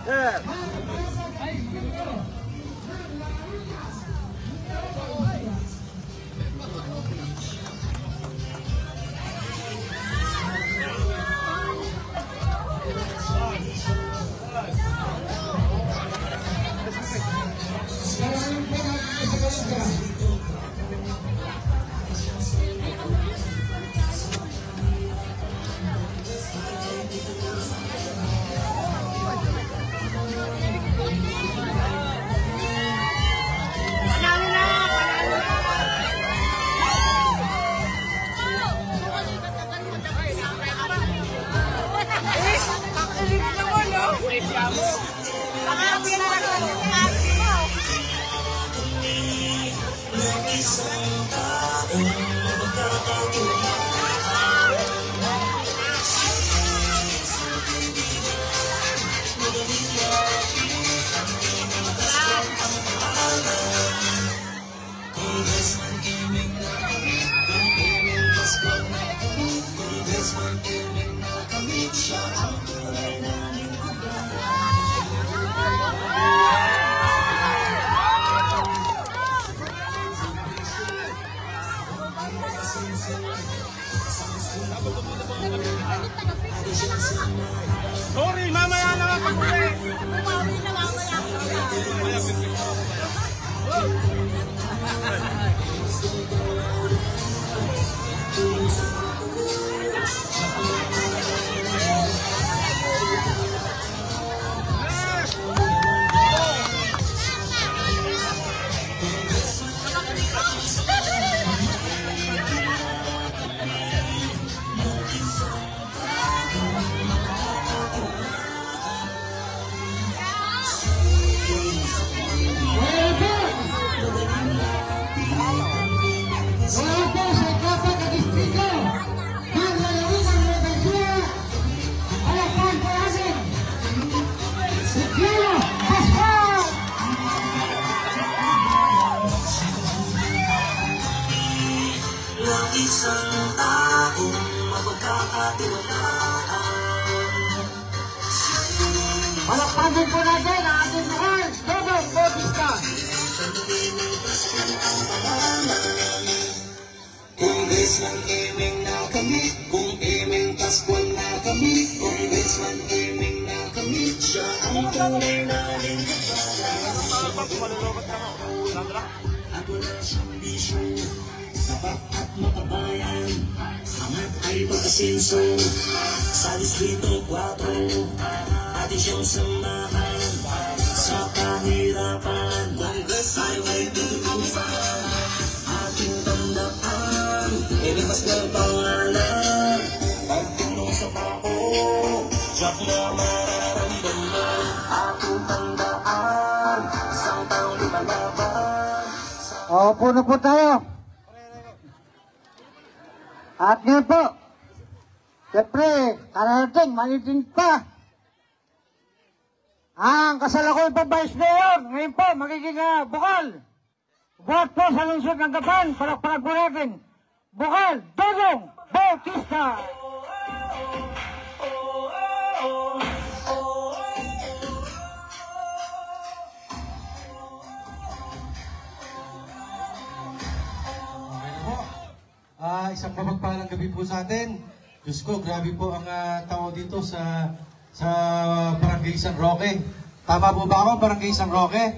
Yes. Sorry, mamaya naman pag-uli. Bumawi na mamaya. Isang taong mapagkakatiwalaan. Palakpasin po natin ang ating mahal, Dodong Bautista. Congressman Emeng na kami, kung Emeng Pascual na kami, Congressman Emeng na kami, siya ang tunay na lingkod. At wala siyang bisyo, sapat at matabayan, angat ay pag-asenso sa Distrito 4, pati siyang samahan sa kahirapan. Congress Highway 225, ating tandaan, ilipas ng pangalan, pagtulong sa pako, siyak na mararamdaman. Ating tandaan, isang taong lumalaban. Opo na po tayo. At ngayon po, siyempre, kararating, malitin pa. Ang kasalakoy pa Vice Mayor, ngayon po, magiging bukal. Buhat po sa lungsod ng Gapan, palakpakan po natin. Bukal, Dodong Bautista. Isang mapagpalang gabi po sa atin. Diyos ko, grabe po ang tao dito sa Barangay San Roque. Tama po ba ako, Barangay San Roque?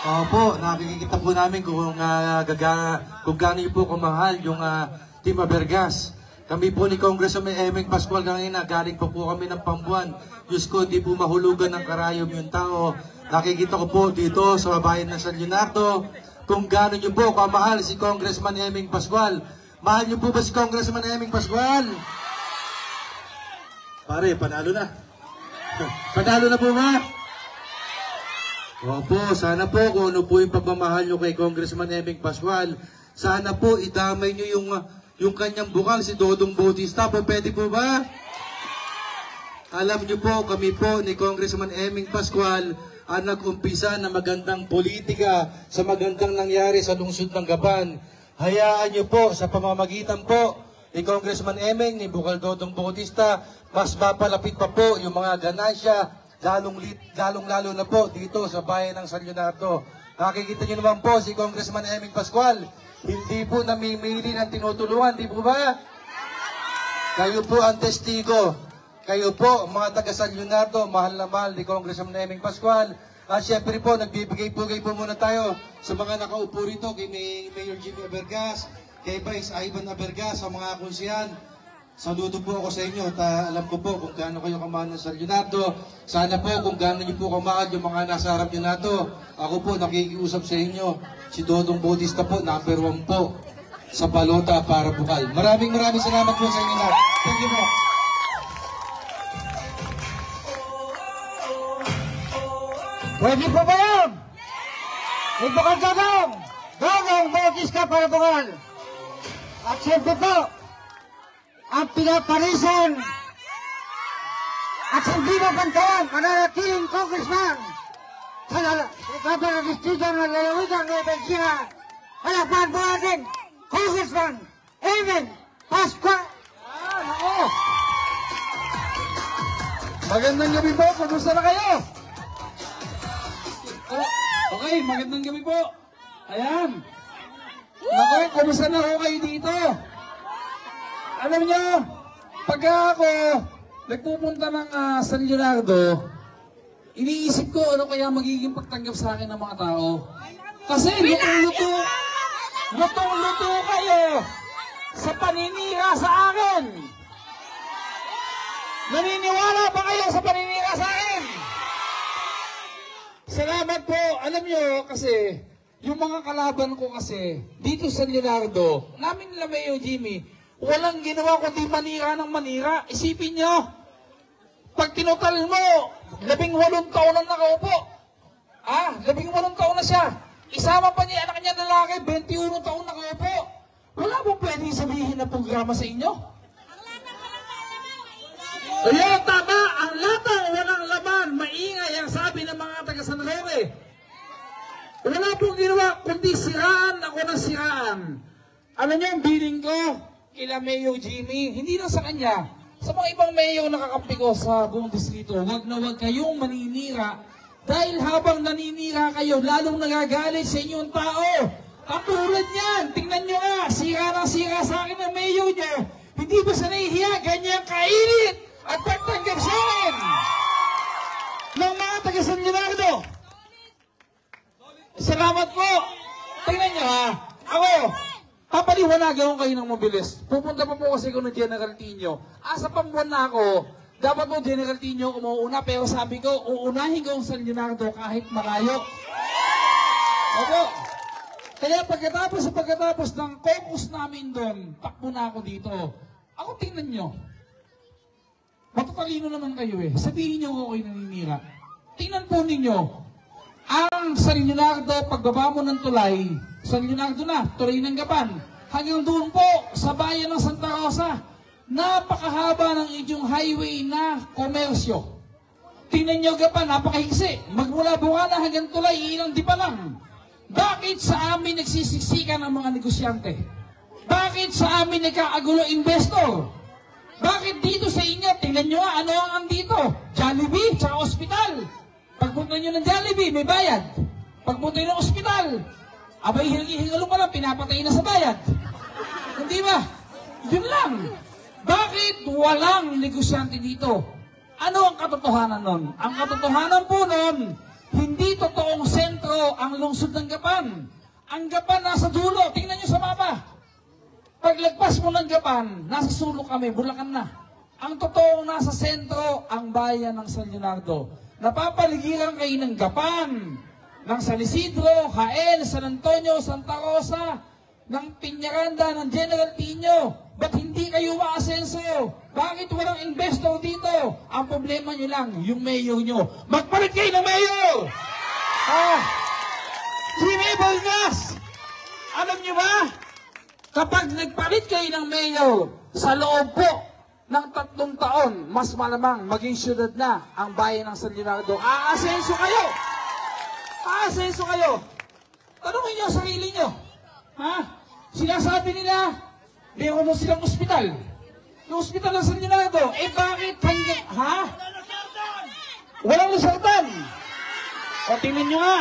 Opo, nakikita po namin kung gaano po kumahal yung Team Abergas. Kami po ni Congressman Emeng Pascual kanina, galing po kami ng Pambuan. Diyos ko, di po mahulugan ng karayom yung tao. Nakikita ko po dito sa bayan ng San Leonardo kung gaano nyo po kamahal si Congressman Emeng Pascual. Mahal niyo po ba si Congressman Emeng Pascual? Pare, panalo na. Panalo na po ba? Opo, sana po kung ano po yung pagmamahal niyo kay Congressman Emeng Pascual, sana po idamay niyo yung kanyang bukal, si Dodong Bautista. Po, pwede po ba? Alam niyo po, kami po ni Congressman Emeng Pascual ang nag-umpisa na magandang politika sa magandang nangyari sa lungsod ng Gapan. Hayaan niyo po sa pamamagitan po ni Congressman Emeng, ni Bukal Dodong Bautista, mas mapalapit pa po yung mga ganansya lalong-lalo na po dito sa bayan ng San Leonardo. Nakikita niyo naman po si Congressman Eming Pascual, hindi po namimili ng tinutulungan, di po ba? Kayo po ang testigo. Kayo po, mga taga San Leonardo, mahal na mahal ni Congressman Eming Pascual. At syempre po, nagbibigay-pugay po muna tayo sa mga nakaupo rito, kay Mayor Jimmy Abergas, kay Vice Ivan Abergas, sa mga konsihan. Saludo po ako sa inyo at alam ko po kung gaano kayo kamahal ng San Leonardo. Sana po kung gaano niyo po kamahal yung mga nasa harap niyo na to. Ako po nakikiusap sa inyo. Si Dodong Bautista po, number 1 po sa balota para bukal. Maraming salamat po sa inyo lahat. Thank you po. Pwede po ba yun? May bukal Dodong! Dodong Bautista para bukal! At siyempre po, ang pinaparisan at hindi mabantayan mananatiling congressman sa Governor Distrito ng Lalawigan ng Bensia. Halakpan po natin, Congressman Eming Pascual. Magandang gabi po, kumusta na kayo? Okay, magandang gabi po. Ayan. Naku, kumusta na ho kayo dito? Alam nyo, pagka ako nagpupunta ng San Leonardo, iniisip ko ano kaya magiging pagtanggap sa akin ng mga tao. Kasi lutong-luto kayo sa paninira sa akin. Naniniwala ba kayo sa paninira sa akin? Salamat po. Alam nyo, kasi yung mga kalaban ko kasi dito sa Leonardo, namin nila Mayor Jimmy, walang ginawa kundi manira ng manira. Isipin nyo, pag tinutal mo, 18 taon na nakaupo. 18 taon na siya. Isama pa niya anak niya lalaki, 21 taon nakaupo. Wala bang pwedeng sabihin na programa sa inyo? Ayun, tama. Ang latang walang laman, maingay ang sabi ng mga taga San Roque. Wala pong ginawa kundi siraan ako ng siraan. Ano nyo ang biling ko? Kila Mayor Jimmy, hindi lang sa kanya, sa mga ibang mayor na kakampi ko sa buong distrito, wag na wag kayong maninira dahil habang naninira kayo, lalong nagagalit sa inyong tao. Katulad niyan, tingnan nyo nga, sira sa akin ng mayor nyo. Hindi ba sa nahihiya, ganyan kainit at pagtanggap sa akin ng mga taga San Leonardo. Salamat po. Tingnan nyo ha, ako, papaliwanagan ko kayo ng mabilis. Pupunta pa po kasi ko ng General Tino. Asa pang buwan na ako, dapat po General Tino umuuna, pero sabi ko, uunahin ko ang San Leonardo kahit malayo. Opo. Kaya pagkatapos ng caucus namin doon, takbo na ako dito. Ako tingnan nyo. Matatalino naman kayo eh. Sabihin nyo ako kayo naninira. Tingnan po ninyo. Ang San Leonardo, pagbaba mo ng tulay, San Leonardo na, tulay ng Gapan. Hanggang doon po, sa bayan ng Santa Rosa, napakahaba ng inyong highway na komersyo. Tingnan nyo Gapan, napakahigsi. Magmula Bukana hanggang tulay, ilang di pa lang. Bakit sa amin nagsisiksikan ang mga negosyante? Bakit sa amin nagkaagulo investor? Bakit dito sa inyo, tingnan nyo nga, ano ang andito? Jollibee, tsaka ospital. Pagpunta nyo ng Jollibee, may bayad. Pagpunta nyo ng ospital, abay hingalo pa lang, pinapatay na sa bayad. Hindi ba? Yun lang. Bakit walang negosyante dito? Ano ang katotohanan nun? Ang katotohanan po nun, hindi totoong sentro ang lungsod ng Gapan. Ang Gapan nasa dulo. Tingnan nyo sa mapa. Paglagpas mo ng Gapan, nasa sulok kami, Bulacan na. Ang totoong nasa sentro, ang bayan ng San Leonardo. Napapaligiran kayo ng Gapan, ng San Isidro, Jaén, San Antonio, Santa Rosa, ng Piñaranda, ng General Tino. Ba't hindi kayo maasenso? Bakit walang investor dito? Ang problema nyo lang, yung mayor nyo. Magpalit kayo ng mayor! Jimmy Abergas! Alam nyo ba? Kapag nagpalit kayo ng mayor, sa loob po ng 3 taon, mas malamang maging syudad na ang bayan ng San Leonardo. Aasenso kayo! Aasenso kayo! Tanungin nyo sa sarili nyo. Sinasabi nila, meron na silang ospital. Yung ospital ng San Leonardo, bakit hanggang, Walang resultan. O tingnan nyo nga,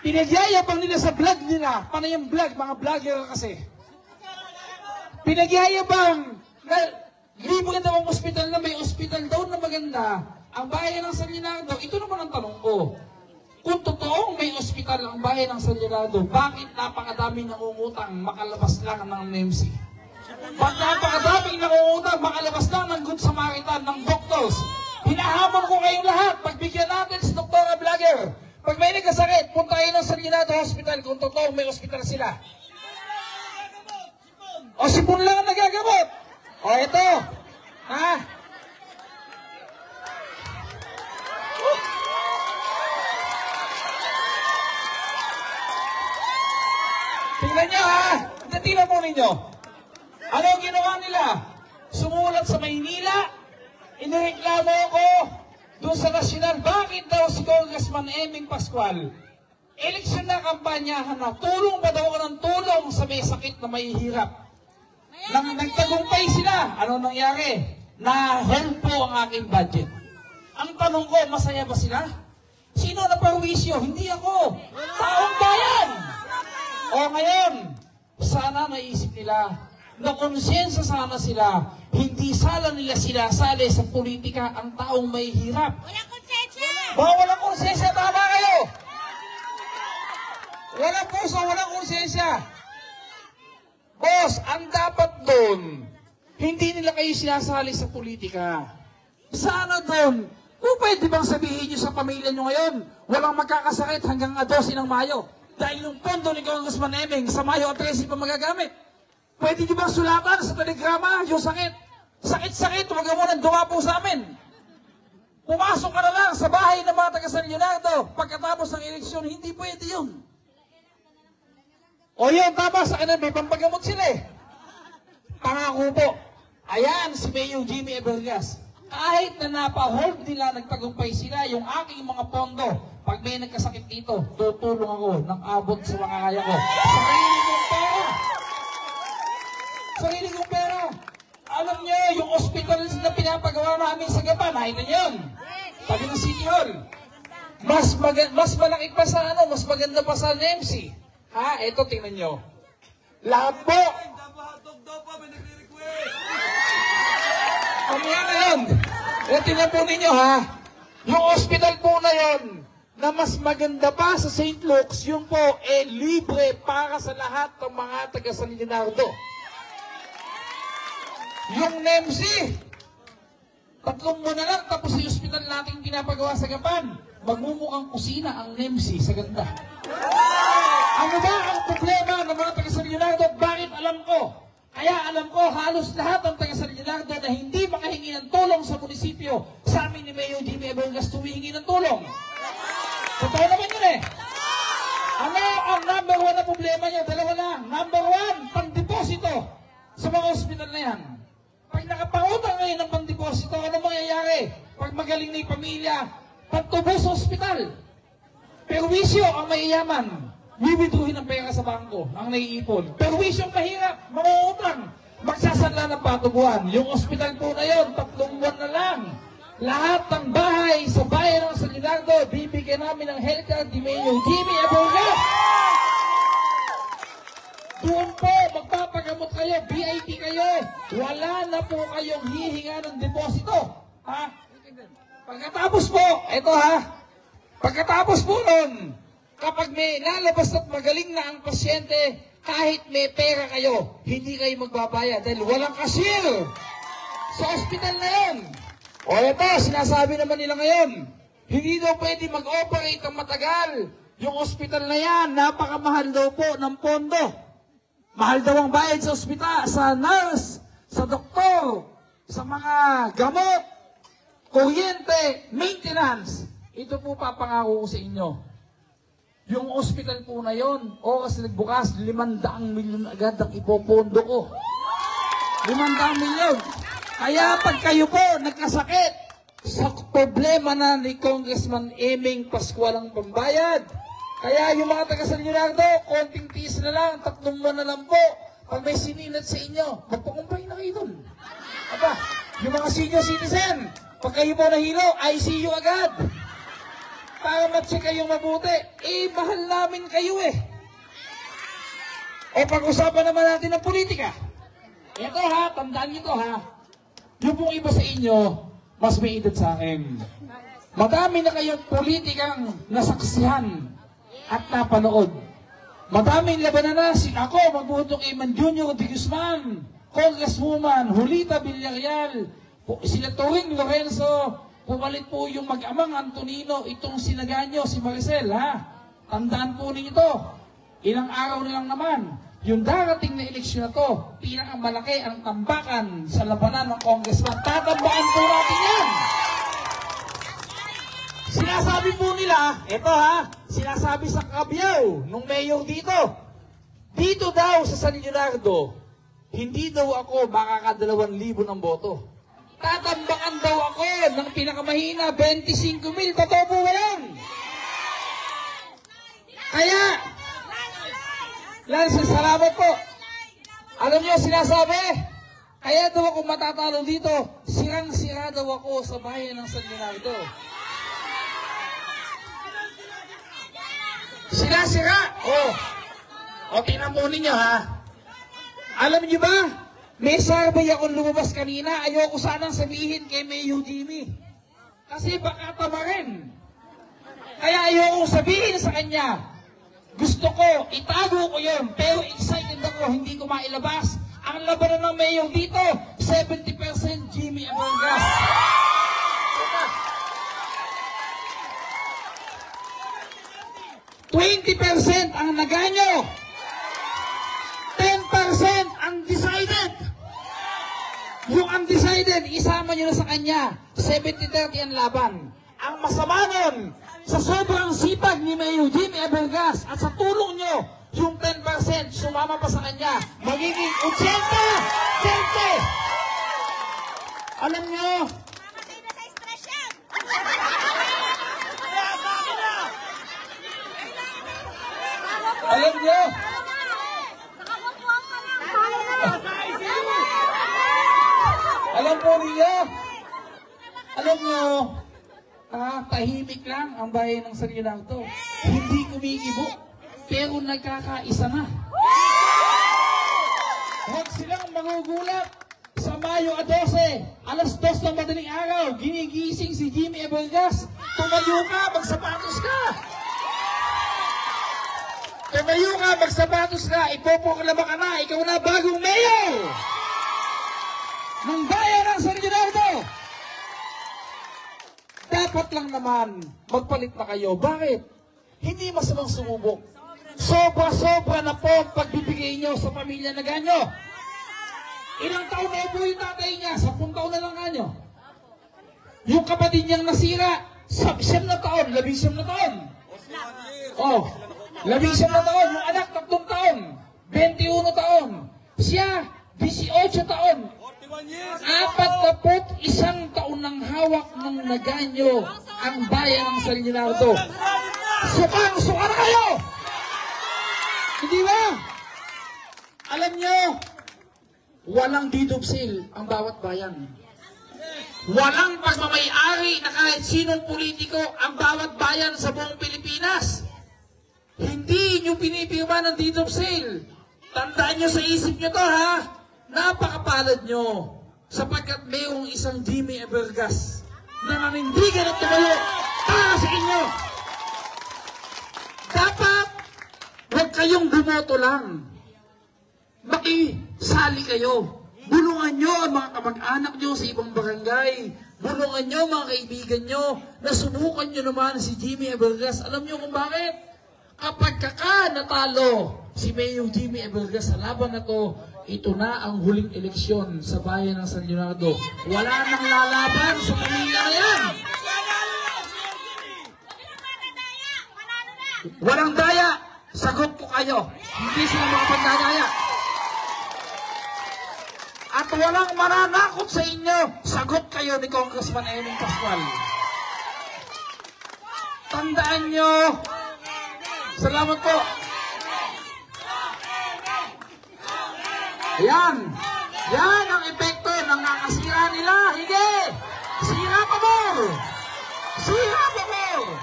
pinagyayabang nila sa vlog nila. Paano yung vlog? Mga vlogger kasi. Pinagyayabang na libre daw ang ospital na may ospital daw na maganda. Ang bayan ng San Leonardo, ito naman ang tanong ko. Kung totoong may ospital ang bayan ng San Leonardo, bakit napakadaming nangungutang makalabas lang ng NEMC? Pag napakadaming nangungutang makalabas lang ng Good Samaritan, ng doctors, hinahamon ko kayong lahat, pagbigyan natin si Dr. Vlogger. Pag may nagkasakit, punta kayo ng San Leonardo Hospital kung totoong may ospital sila. O sipon lang ang nagagamot. O ito. Ha? Tingnan nyo ha. Tingnan po ninyo. Ano ang ginawa nila? Sumulat sa Maynila. Inireklamo ko doon sa nasyonal. Bakit daw si Congressman Eming Pascual? Eleksyon na kampanyahan na. Tulong ba daw ka ng tulong sa may sakit na may hirap? Nang nagtagumpay sila, ano nangyari? Na-hold po ang aking budget. Ang tanong ko, masaya ba sila? Sino na parwisyo? Hindi ako. Taong bayan! O ngayon, sana naisip nila, na konsensya sana sila, hindi sana nila sinasali sa politika ang taong may hirap. Walang konsensya! Walang konsensya, tama kayo! Walang puso, walang konsensya. Boss, ang dapat doon, hindi nila kayo sinasali sa politika. Sana doon, kung pwede bang sabihin nyo sa pamilya nyo ngayon, walang magkakasakit hanggang 12 ng Mayo. Dahil yung pondo ni Congressman Eming sa Mayo 13 pa magagamit. Pwede nyo bang sulatan sa telegrama yung sakit? Sakit-sakit, huwag mo nang dumapo sa amin. Pumasok ka na lang sa bahay ng mga taga San Leonardo pagkatapos ng eleksyon, hindi pwede yun. O yun, tama sa kanila, may pampagamot sila eh. Pangako po. Ayan, si Mayor Jimmy Ebergas. Kahit na napa-hold nila, nagtagumpay sila, yung aking mga pondo, pag may nagkasakit dito, tutulong ako ng abot sa mga kaya ko. Sarili kong pera. Sarili kong pera. Alam niyo, yung hospital na pinapagawa namin sa Gapan, nakita niyo yun. Pag ng City Hall. Mas malaki pa sa ano, mas maganda pa sa NEMC. Ha, eto tingnan nyo. Lahat po. Kamaya na yun. E tingnan po ninyo ha. Yung hospital po na yun, na mas maganda pa sa St. Luke's, yun po, libre para sa lahat ng mga taga San Leonardo. Yung NEMC, 3 buwan na lang, tapos yung hospital natin pinapagawa sa Gapan. Magmumukhang kusina ang NEMC sa ganda. Ano ba ang problema ng mga taga San Leonardo? Bakit alam ko? Kaya alam ko halos lahat ng taga San Leonardo na hindi makahingi ng tulong sa munisipyo, sa amin ni Mayor Jimmy Ebergas tumihingi ng tulong. Totoo naman yun eh. Ano ang number 1 na problema niya? Dalawa lang. Number 1, pang-deposito sa mga ospital na yan. Pag nakapautang ngayon ng pang-deposito, ano mangyayari? Pag magaling na yung pamilya, pagtubo sa ospital. Perwisyo ang mayayaman. Bibituhin ang pera sa bangko, ang naiipon. Perwisyo ang mahirap, mangungutang. Magsasanla ng patubuhan. Yung ospital po na yun, 3 buwan na lang. Lahat ng bahay sa bayan ng San Leonardo, bibigyan namin ng health card ni Mayor Jimmy Ebergas. Doon po, magpapagamot kayo, VIP kayo. Wala na po kayong hihinga ng deposito. Ha? Pagkatapos po, eto ha, pagkatapos po nun, kapag may lalabas at magaling na ang pasyente, kahit may pera kayo, hindi kayo magbabayad dahil walang cashier sa ospital na yun. O eto, sinasabi naman nila ngayon, hindi daw pwede mag-operate ang matagal. Yung ospital na yan, napakamahal daw po ng pondo. Mahal daw ang bayad sa ospital, sa nurse, sa doktor, sa mga gamot, kuryente, maintenance. Ito po papangako ko sa inyo. Yung hospital po na yon, oras na nagbukas, 500 milyon agad ang ipopondo ko. 500 milyon. Kaya pag kayo po nagkasakit, sa problema na ni Congressman Eming Pascual ang pambayad, kaya yung mga taga San Leonardo, konting tiis na lang, 3 buwan na lang po. Pag may sininat sa inyo, magpakumpay na kayo dun. Aba, yung mga senior citizen, pag kayo po nahilo, ICU agad. magmamatsi kayong mabuti. Mahal namin kayo eh. Pag-usapan naman natin ng politika. Ito ha, tandaan nyo to ha. Yung pong iba sa inyo, mas may edad sa akin. Madami na kayong politikang nasaksihan at napanood. Madaming labanan na. Ako, magbuto kay Man Junior de Guzman, Congresswoman Julita Villarreal, sila Turing Lorenzo, pumalit po yung mag-amang Antonino, itong sinaganyo, si Maricel, ha? Tandaan po ninyo to. Ilang araw na lang naman, yung darating na eleksyon na to, pinakamalaki ang tambakan sa labanan ng congressman. Tatambakan po natin yan! Sinasabi po nila, eto ha, sinasabi sa Cabiao, nung mayor dito daw sa San Leonardo, hindi daw ako makaka-2,000 ng boto. Tatambakan daw ako ng pinakamahina, 25,000. Totoo po ba yan? Kaya, salamat po. Alam niyo, sinasabi, kaya daw ako matatalo dito, sirang-sira daw ako sa bayan ng San Leonardo. Sira-sira. Tingnan po ninyo ha. Alam niyo ba, may survey akong lumabas kanina, ayoko sanang sabihin kay Mayor Jimmy. Kasi baka tamarin. Kaya ayoko sabihin sa kanya. Gusto ko, itago ko yun, pero excited ako, hindi ko mailabas. Ang labanan ng Mayor dito, 70% Jimmy Abongas. 20% ang naganyo. 10% ang decided. Yung undecided, isama nyo na sa kanya. 70-30 ang laban. Ang masama nun, sa sobrang sipag ni Mayor Jimmy Abongas at sa tulong nyo, yung 10% sumama pa sa kanya, magiging 80! Alam nyo, alam nyo, tahimik lang ang bayan ng San Leonardo. Hindi kumikibo, pero nagkakaisa na. Huwag silang magugulat. Sa Mayo 12, alas 2 ng madaling araw, ginigising si Jimmy Abongas. Tumayo ka, magsapatos ka. Tumayo ka, magsapatos ka, ipoproklama ka na, ikaw na bagong mayor ng bayan ng San Leonardo. Dapat lang naman magpalit na kayo. Bakit? Hindi masamang sumubok. Sobra-sobra na po ang pagbibigay nyo sa pamilya na ganyo. Ilang taon na po yung tatay niya? 10 taon na lang ganyo. Yung kapatid niyang nasira, 10 na taon, 11 na taon. 11 na taon. Yung anak, 3 taon. 21 taon. Siya, 18 taon. 41 taon ng hawak ng naganyo ang bayan ng San Leonardo. Sukang-suka na kayo! Hindi ba? Alam nyo, walang deed of sale ang bawat bayan. Walang pagmamayari na kahit sinong politiko ang bawat bayan sa buong Pilipinas. Hindi nyo pinipirma ng deed of sale. Tandaan nyo sa isip nyo to ha. Napakapalad nyo sapagkat mayroong isang Jimmy Abongas na nanindigan at tumayo para sa inyo. Dapat huwag kayong bumoto lang. Makisali kayo. Bulungan nyo ang mga kamag-anak nyo sa ibang barangay. Bulungan nyo mga kaibigan nyo na subukan nyo naman si Jimmy Abongas. Alam nyo kung bakit? Kapag natalo si Mayor Jimmy Abongas sa laban na to, ito na ang huling eleksyon sa bayan ng San Leonardo. Wala nang lalaban sa pamilya na yan. Walang daya. Sagot ko kayo. Hindi sila makapagdadaya. At walang mananakot sa inyo. Sagot kayo ni Congressman Eming Pascual. Tandaan nyo. Salamat po. Yan. Yan ang epekto ng nakasira nila. Hindi. Sira pa more. Sira pa more.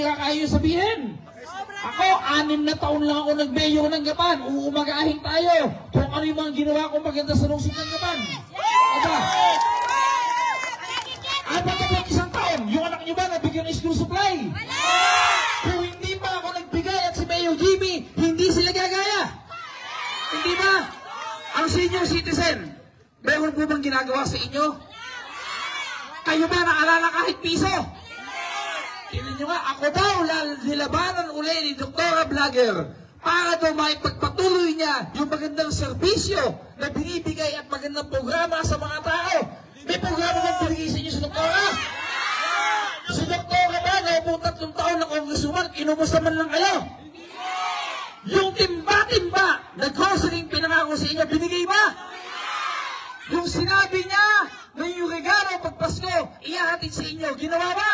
bihira kayo sabihin. Ako, 6 na taon lang ako nag-mayor ng Gapan. Uumagahin tayo kung ano yung mga ginawa kong maganda sa lungsod ng Gapan. Aba? 41 taon, yung anak niyo ba nabigyan ng school supply? Kung hindi pa ako nagbigay at si Mayor Jimmy, hindi sila gagaya. Hindi ba? Ang senior citizen, meron po bang ginagawa sa inyo? Kayo ba naalala kahit piso? Tingnan nyo nga, ako daw nilabanan uli ni Dr. Vlogger para daw maipagpatuloy niya yung magandang serbisyo na binibigay at magandang programa sa mga tao. May programa bang binigay sa inyo sa Doktora? Sa Doktora ba, naupong 3 taon na congresswoman, inumusta man lang kayo? Yung timba-timba na grocery pinangako sa inyo, binigay ba? Yung sinabi niya na yung regalo pag Pasko, ihahatid sa inyo, ginawa ba?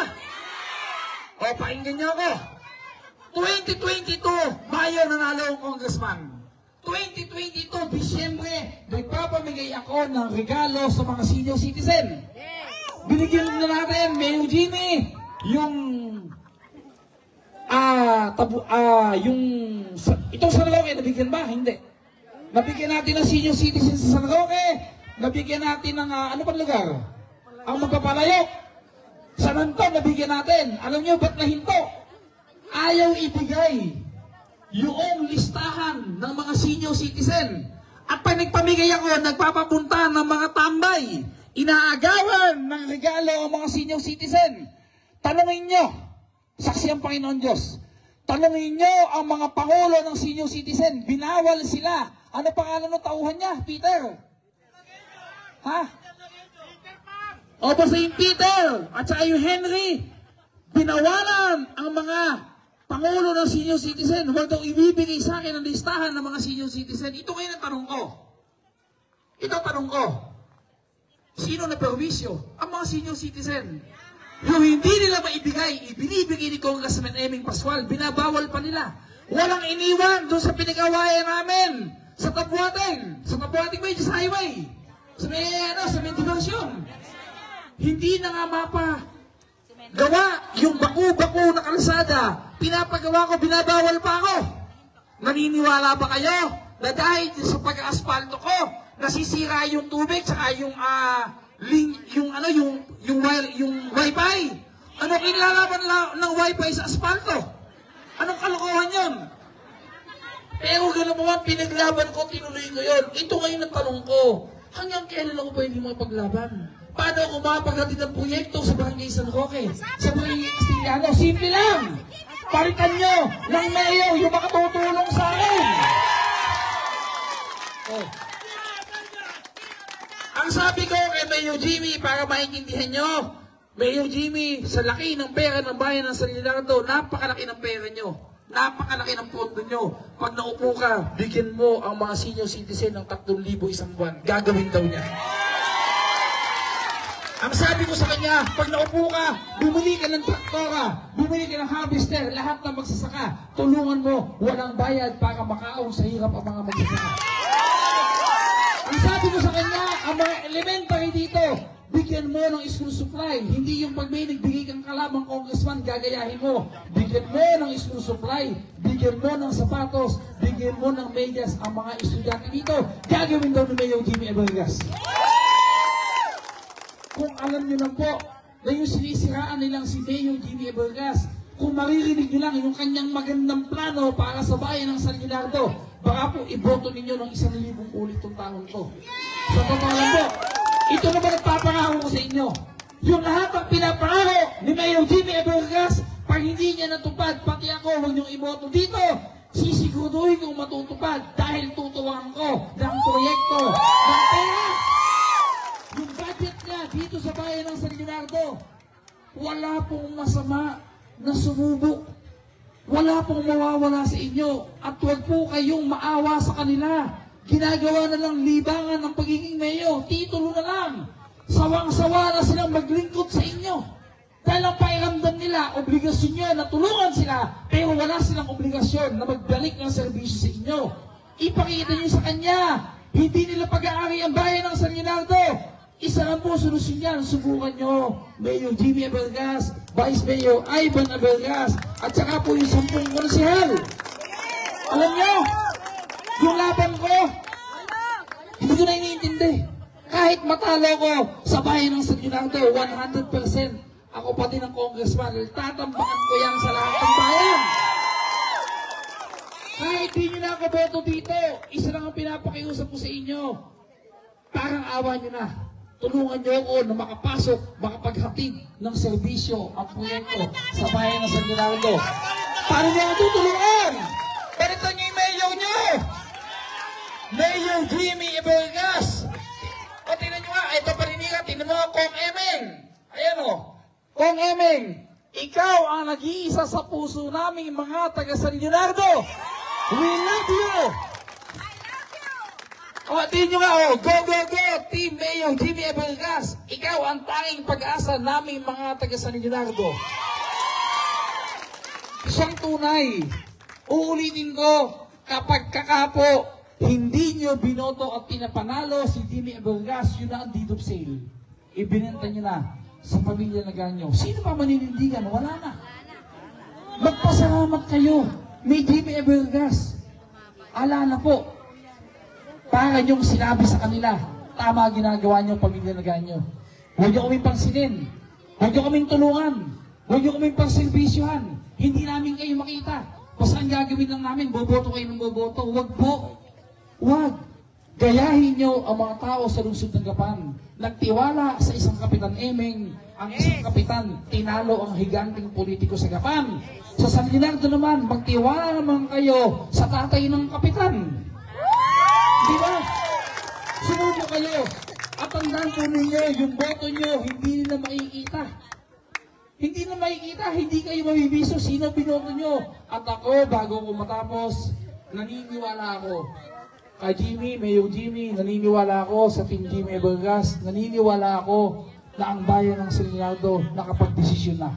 O, pakinggan niyo ako. 2022, Mayo nanalo ang congressman. 2022, Disyembre, nagpapamigay ako ng regalo sa mga senior citizen. Binigyan na natin, Mayor Jimmy, itong San Roque, nabigyan ba? Hindi. Nabigyan natin ng senior citizen sa San Roque, nabigyan natin ng, ano pang lugar? Ang magpapalayok. San Anton, nabigyan natin. Alam nyo, ba't nahinto? Ayaw ibigay yung listahan ng mga senior citizen. At pag nagpamigay ako, nagpapapunta ng mga tambay, inaagawan ng regalo ang mga senior citizen. Tanungin nyo, saksi ang Panginoon Diyos, tanungin nyo ang mga pangulo ng senior citizen, binawal sila. Ano pangalan ng tauhan niya, Peter? Ha? O ba St. Peter at saka yung Henry, binawalan ang mga pangulo ng senior citizen. Huwag daw ibibigay sa akin ang listahan ng mga senior citizen. Ito ngayon ang tanong ko. Ito ang tanong ko. Sino na perwisyo? Ang mga senior citizen. Yung hindi nila maibigay, ibinibigay ni Congressman Eming Pascual, binabawal pa nila. Walang iniwan doon sa pinag-awayan namin. Sa Tabuating. Sa Tabuating ba yung highway? Sa may diversyon. Hindi na nga gawa yung baku-baku na kalsada. Pinapagawa ko, binabawal pa ako. Naniniwala ba kayo na dahil sa pag-aspalto ko, nasisira yung tubig, saka yung wifi? Ano kinlalaban ng wifi sa aspalto? Anong kalokohan yun? Pero gano'n mo man, pinaglaban ko, tinuloy ko yun. Ito ngayon ang tanong ko. Hanggang kailan ako pwede makapaglaban? Paano ako makapaghatid ng proyekto sa Barangay San Roque? Sa Barangay Castillano? Simple lang! Palitan nyo ng mayor yung makatutulong sa akin! Oh. Ang sabi ko kay Mayor Jimmy, para maintindihan nyo, Mayor Jimmy, sa laki ng pera ng bayan ng San Leonardo, napakalaki ng pera nyo. Napakalaki ng pondo nyo. Pag naupo ka, bigyan mo ang mga senior citizen ng 3,000 isang buwan. Gagawin daw niya. Ang sabi ko sa kanya, pag naupo ka, bumili ka ng traktora, bumili ka ng harvester, lahat ng magsasaka, tulungan mo, walang bayad para makaon sa hirap ang mga magsasaka. Ang sabi ko sa kanya, ang mga elementary dito, bigyan mo ng school supply. Hindi yung pag may nagbigay kang kalamang congressman, gagayahin mo. Bigyan mo ng school supply, bigyan mo ng sapatos, bigyan mo ng medyas ang mga estudyante dito. Gagawin daw ni Mayor Jimmy Abelgas. Kung alam nyo lang po na yung sinisiraan nilang si Mayor Jimmy Abelgas, kung maririnig nyo lang yung kanyang magandang plano para sa bayan ng San Leonardo, baka po iboto ninyo ng 1,000 ulit itong taon ko. Sa totoo lang po, ito na ba nagpapangako ko sa inyo? Yung lahat ng pinapangako ni Mayor Jimmy Abelgas, pag hindi niya natupad, pati ako, huwag niyong iboto dito, sisiguruhin kong matutupad dahil tutuwang ko ng proyekto ng pera. Yung budget niya dito sa bayan ng San Leonardo, wala pong masama na sumubok. Wala pong mawawala sa inyo. At huwag po kayong maawa sa kanila. Ginagawa na lang libangan ng pagiging mayor. Titulo na lang. Sawang-sawa na silang maglingkod sa inyo. Dahil ang pakiramdam nila, obligasyon nyo na tulungan sila, pero wala silang obligasyon na magbalik ng serbisyo sa inyo. Ipakita nyo sa kanya, hindi nila pag-aari ang bayan ng San Leonardo. Isa lang po solusyon yan. Subukan nyo. Mayor Jimmy Abelgas, Vice Mayor Ivan Abelgas, at saka po yung 10 konsehal. Alam nyo, yung laban ko, hindi ko na iniintindi. Kahit matalo ko sa bayan ng San Leonardo, 100%, ako pati ng congressman, tatambakan ko yan sa lahat ng bayan. Kahit di nyo na ako boto dito, isa lang ang pinapakiusap ko sa inyo. Parang awa nyo na. Tulungan nyo ako na makapasok, makapaghatid ng serbisyo ang proyekto sa bayan ng San Leonardo. Paano nyo ako tutulungan? Ganito nyo yung mayor nyo! Mayor Jimmy Abelgas! O tingnan nyo nga, ito paninira, tingnan mo Kong Emeng! Ayan o, Kong Emeng, ikaw ang nag-iisa sa puso naming mga taga San Leonardo! We love you! O, tingnan nyo nga o, go, go, go! Team Mayor Jimmy Abelgas, ikaw ang tanging pag-asa naming mga taga San Leonardo. Siyang tunay. Uulitin ko, kapag kakapo, hindi nyo binoto at pinapanalo si Jimmy Abelgas, yun na ang deed of sale. Ibinenta nyo na sa pamilya na ganyo. Sino pa maninindigan? Wala na. Magpasalamat kayo. May Jimmy Abelgas. Ala na po. Para nyong sinabi sa kanila, tama ginagawa nyo pamilya na ganyo. Huwag nyo kaming pansinin. Huwag nyo kaming tulungan. Huwag nyo kaming pangservisyohan. Hindi namin kayo makita. Basta ang gagawin lang namin, boboto kayo ng boboto. Huwag po. Huwag. Gayahin nyo ang mga tao sa lungsod ng Gapan. Nagtiwala sa isang Kapitan Emeng. Ang isang kapitan, tinalo ang higanting politiko sa Gapan. Sa San Leonardo naman, magtiwala naman kayo sa tatay ng kapitan. Di ba? Sumubo kayo. At tandaan po ninyo, yung boto nyo, hindi nila makikita. Hindi na makikita, hindi kayo mabibiso sino binoto nyo. At ako, bago ko matapos, naniniwala ako. Kay Jimmy, Mayor Jimmy, naniniwala ako sa Team Jimmy Abelgas, naniniwala ako na ang bayan ng San Leonardo nakapag-desisyon na.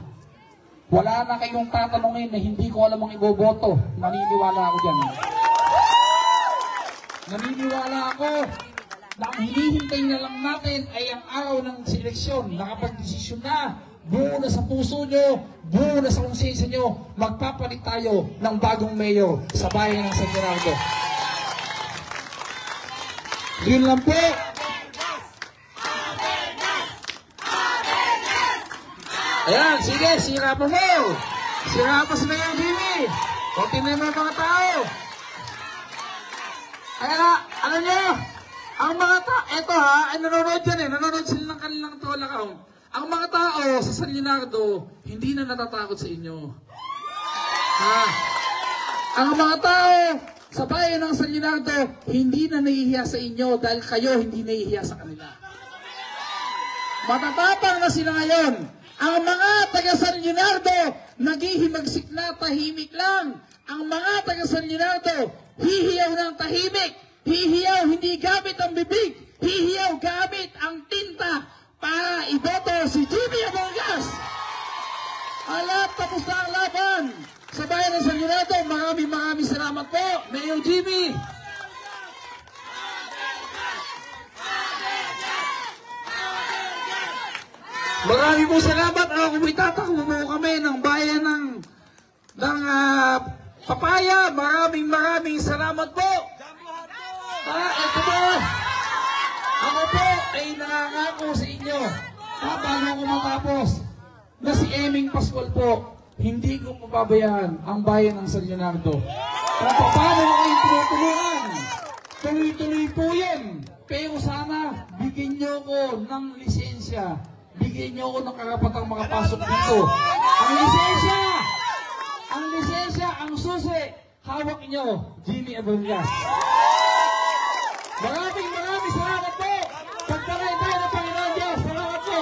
Wala na kayong tatanungin na hindi ko alam ang iboboto. Naniniwala ako dyan. Naniniwala ako na ang hinihintay na lang natin ay ang araw ng seleksyon. Nakapag-desisyon na. Buo na sa puso nyo, buo na sa konsensya nyo, magpapalit tayo ng bagong mayor sa bayan ng San Leonardo. Yun lang po. Ayan, sige, sira pa mo. Sira pa si Mayor Jimmy. O tinan mo mga tao. Ayan na, ano nyo? Ang mga tao, eto ha, ay nanonood yan eh, nanonood sila ng kanilang tolakaw. Ang mga tao sa San Leonardo, hindi na natatakot sa inyo. Ha? Ang mga tao sa bayan ng San Leonardo, hindi na nahihiya sa inyo dahil kayo hindi nahihiya sa kanila. Matatapang na sila ngayon. Ang mga taga San Leonardo, naghihimagsik na, tahimik lang. Ang mga taga San Leonardo, hihiyaw ng tahimik. Hihiyaw, hindi gamit ang bibig. Hihiyaw gamit ang tinta para iboto si Jimmy Abelgas. Alat, tapos na ang laban. Sa bayan ng San Leonardo, maraming salamat po, Mayor Jimmy. Maraming po salamat. Kung itatakbo mo kami ng bayan ng Papaya, maraming salamat po. Ito po. Ako po ay nangangako sa inyo, bago ko matapos, na si Emeng Pascual po, hindi ko mapabayaan ang bayan ng San Leonardo. Kung paano na kayo tinutulungan, tuloy-tuloy po yan. Pero sana, bigyan nyo ko ng lisensya. Bigyan nyo ko ng karapatang makapasok dito. Ang lisensya, ang susi, hawak nyo, Jimmy Abelgas. Maraming salamat po. Pagpalain tayo ng Panginoon Diyos. Salamat po.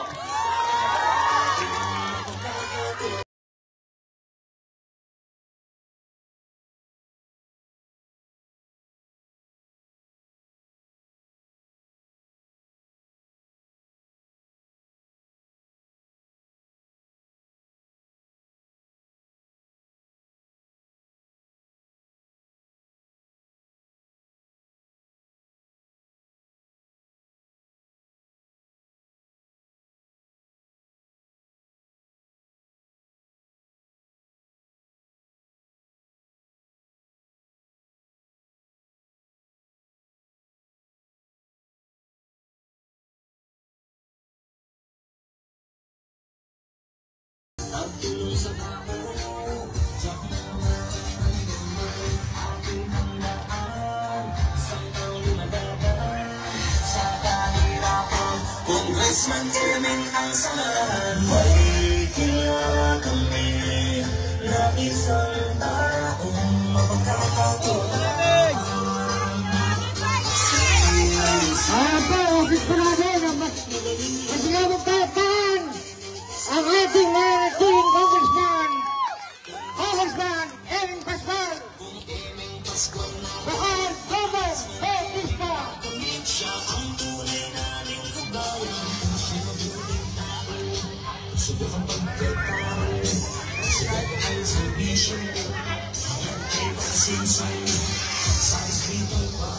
Congressman Eming ang samahan. May kilala kami na isang taong mapagkakatuwa. Po, office po natin ang masigabong tapan ang ating mananating Congressman Eming Pascual. Bukod, Gomez, Bautista. Siya ang tunay na lingkubayan. Subukang pagkakaroon. Siya ay servisyo. Siya ay pasinsan. Sa eskrito pa.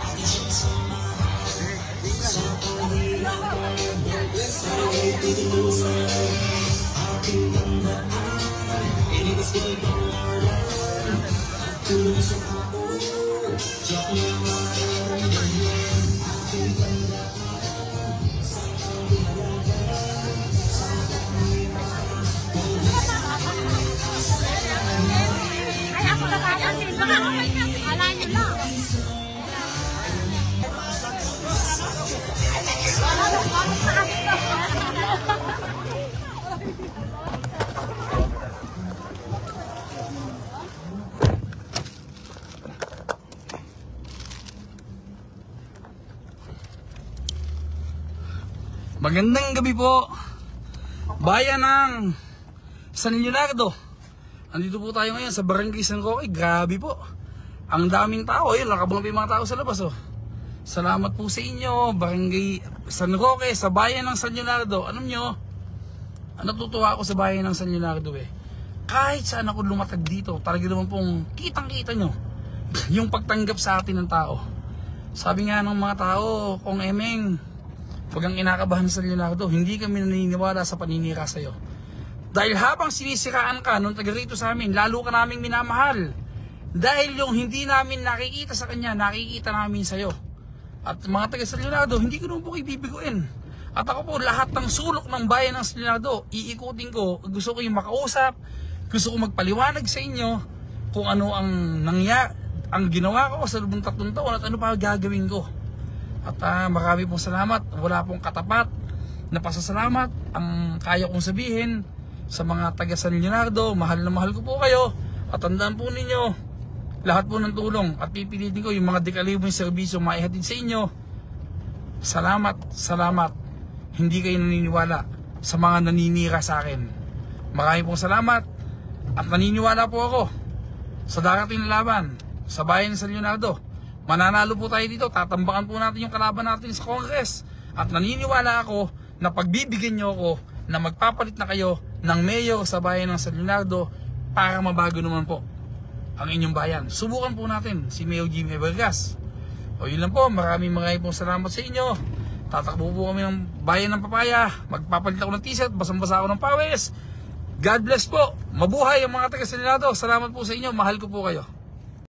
Ati siyang samahan. Sa panghilang pag-ibig. Sa ay tutulungan. Ating tandaan. Inibis ko ang pangalan. Tulong sa ako. Diyak naman. Ay, ako nakakasin. Baka okay na. Kala niyo lang. Magandang gabi po, bayan ng San Leonardo. Andito po tayo ngayon sa Barangay San Roque. Grabe po, ang daming tao. Ayun, nakabang pa yung mga tao sa labas. Salamat po sa inyo, Barangay San Roque, sa bayan ng San Leonardo. Alam nyo, natutuwa ako sa bayan ng San Leonardo Kahit saan ako lumatag dito, talaga naman pong kitang-kita nyo yung pagtanggap sa atin ng tao. Sabi nga ng mga tao, Kong Eming, huwag ang inakabahan sa Leonardo, hindi kami naniniwala sa paninira sa'yo. Dahil habang sinisiraan ka nung taga rito sa amin, lalo ka naming minamahal. Dahil yung hindi namin nakikita sa kanya, nakikita namin sa'yo. At mga taga sa Leonardo, hindi ko naman po ibibiguin. At ako po, lahat ng sulok ng bayan ng Leonardo, iikutin ko. Gusto ko yung makausap, gusto ko magpaliwanag sa inyo kung ano ang ang ginawa ko sa lubong 3 taon at ano pa gagawin ko. At marami pong salamat, wala pong katapat na pasasalamat ang kaya kong sabihin sa mga taga San Leonardo. Mahal na mahal ko po kayo at tandaan po ninyo lahat po ng tulong at pipilitin ko yung mga dekalibong serbisyo maihatid sa inyo. Salamat, salamat. Hindi kayo naniniwala sa mga naninira sa akin. Marami pong salamat at naniniwala po ako sa darating na laban sa bayan ng San Leonardo. Mananalo po tayo dito, tatambakan po natin yung kalaban natin sa Congress. At naniniwala ako na pagbibigyan nyo ako na magpapalit na kayo ng mayor sa bayan ng San Leonardo para mabago naman po ang inyong bayan. Subukan po natin si Mayor Jimmy Vargas. O yun lang po, maraming pong salamat sa inyo. Tatakbo po kami ng bayan ng Papaya. Magpapalit ako ng t-shirt, basang-basa ako ng pawis. God bless po. Mabuhay ang mga taga San Leonardo. Salamat po sa inyo, mahal ko po kayo.